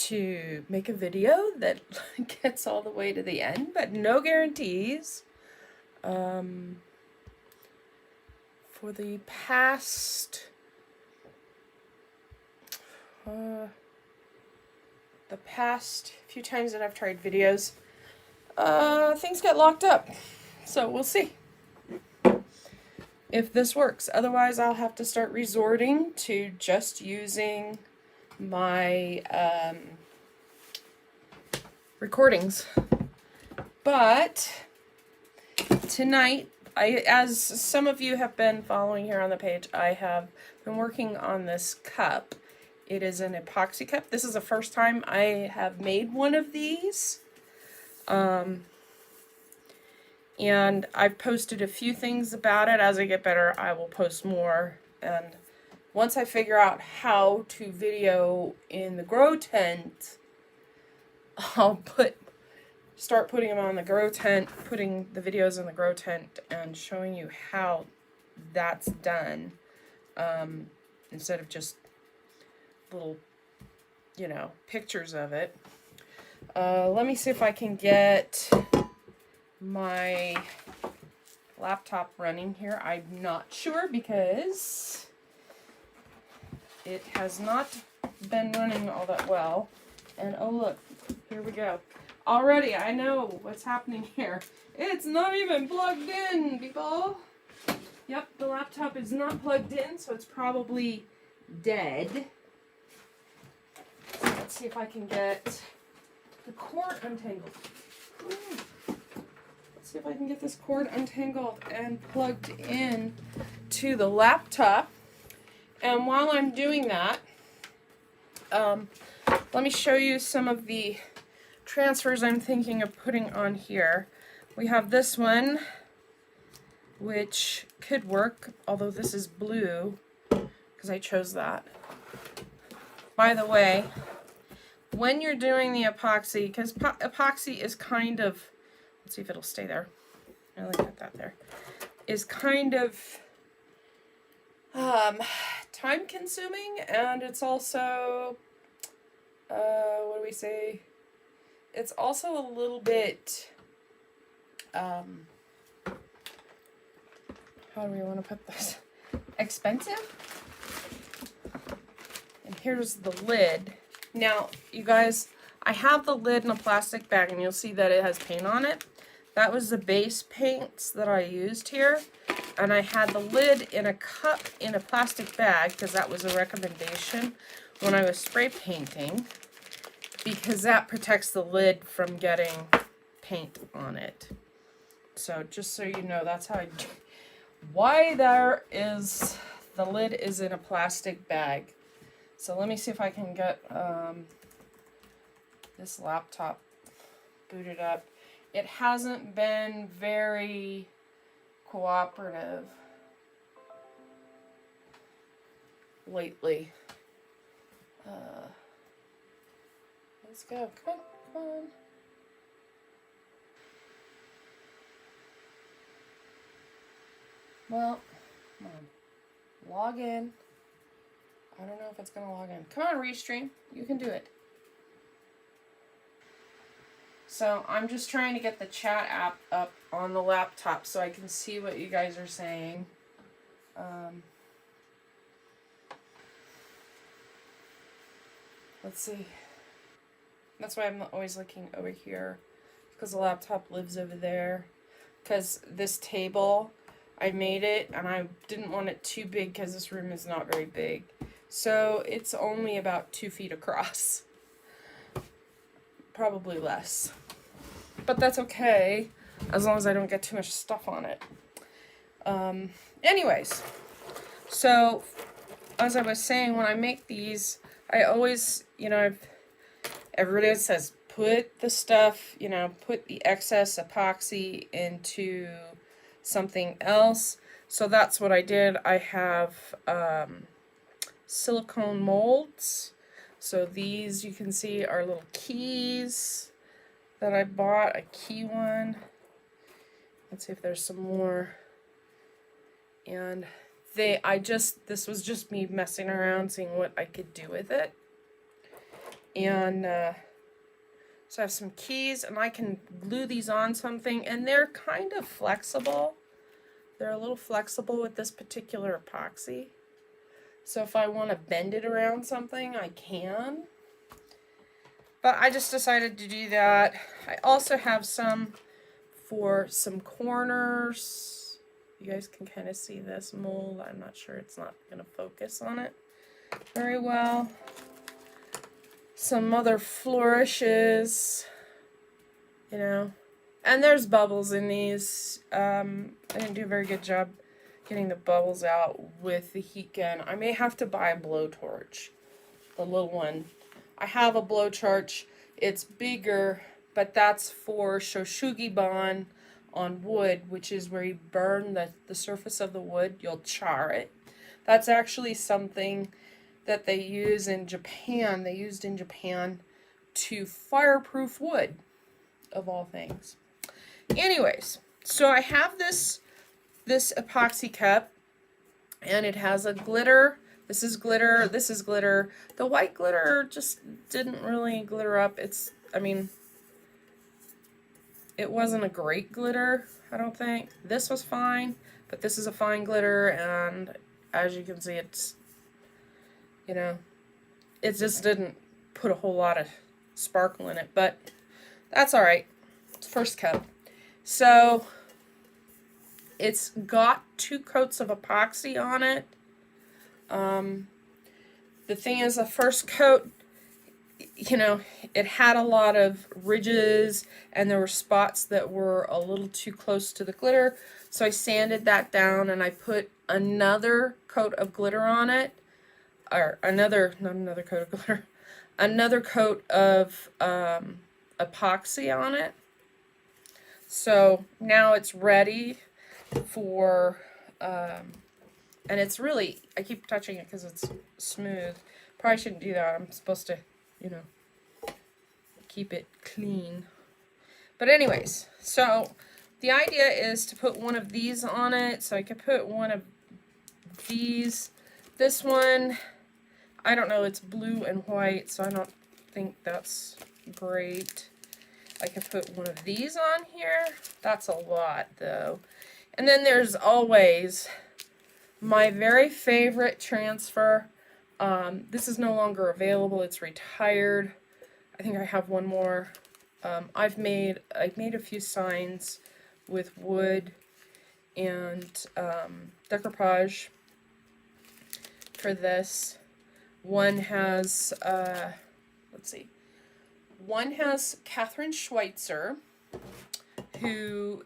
to make a video that gets all the way to the end, but no guarantees. For the past few times that I've tried videos, things get locked up. So we'll see if this works. Otherwise, I'll have to start resorting to just using my recordings. But tonight, as some of you have been following here on the page, I have been working on this cup. It is an epoxy cup. This is the first time I have made one of these. And I've posted a few things about it. As I get better, I will post more. And once I figure out how to video in the grow tent, I'll start putting them on the grow tent, putting the videos in the grow tent and showing you how that's done, instead of just little, pictures of it. Let me see if I can get my laptop running here. I'm not sure because it has not been running all that well. And oh look, here we go. Already I know what's happening here. It's not even plugged in, people. Yep, the laptop is not plugged in, so it's probably dead. So let's see if I can get the cord untangled. Let's see if I can get this cord untangled and plugged in to the laptop. And while I'm doing that, let me show you some of the transfers I'm thinking of putting on here. We have this one, which could work, although this is blue, because I chose that. By the way, when you're doing the epoxy, because epoxy is kind of, let's see if it'll stay there. I like that there. Is kind of time consuming, and it's also, what do we say? It's also a little bit, how do we want to put this? Expensive? And here's the lid. Now, you guys, I have the lid in a plastic bag, and you'll see that it has paint on it. That was the base paints that I used here. And I had the lid in a cup in a plastic bag, because that was a recommendation when I was spray painting, because that protects the lid from getting paint on it. So just so you know, that's how why the lid is in a plastic bag. So let me see if I can get this laptop booted up. It hasn't been very cooperative lately. Let's go. Come on, come on. Well, come on. Log in. I don't know if it's going to log in. Come on, Restream. You can do it. So I'm just trying to get the chat app up on the laptop so I can see what you guys are saying. Let's see. That's why I'm always looking over here, because the laptop lives over there. Because this table, I made it, and I didn't want it too big because this room is not very big. So it's only about 2 feet across. Probably less. But that's okay, as long as I don't get too much stuff on it. Anyways, so as I was saying, when I make these, I always, everybody says put the stuff, put the excess epoxy into something else. So that's what I did. I have silicone molds. So these, you can see, are little keys that I bought, a key one. Let's see if there's some more. And this was just me messing around, seeing what I could do with it. And so I have some keys, and I can glue these on something, and they're kind of flexible. They're a little flexible with this particular epoxy. So if I want to bend it around something, I can. But I just decided to do that. I also have some for some corners. You guys can kind of see this mold. I'm not sure, it's not going to focus on it very well. Some other flourishes, you know. And there's bubbles in these. I didn't do a very good job getting the bubbles out with the heat gun. I may have to buy a blowtorch, the little one. I have a blowtorch. It's bigger, but that's for Shoshugiban on wood, which is where you burn the surface of the wood. You'll char it. That's actually something that they use in Japan. They used in Japan to fireproof wood, of all things. Anyways, so I have this epoxy cup, and it has a glitter. This is glitter. This is glitter. The white glitter just didn't really glitter up. I mean, it wasn't a great glitter, I don't think. This was fine, but this is a fine glitter, and as you can see, it's, you know, it just didn't put a whole lot of sparkle in it, but that's all right. It's first cup. So it's got 2 coats of epoxy on it. The thing is, the first coat, you know, it had a lot of ridges, and there were spots that were a little too close to the glitter. So I sanded that down, and I put another coat of glitter on it, or another coat of epoxy on it. So now it's ready for, and it's really, I keep touching it because it's smooth. Probably shouldn't do that. I'm supposed to, you know, keep it clean. But anyways, so the idea is to put one of these on it. So I could put one of these. This one, I don't know, it's blue and white, so I don't think that's great. I could put one of these on here. That's a lot, though. And then there's always my very favorite transfer. This is no longer available. It's retired. I think I have one more. I've made a few signs with wood and decoupage for this. One has, let's see. One has Catherine Schweitzer, who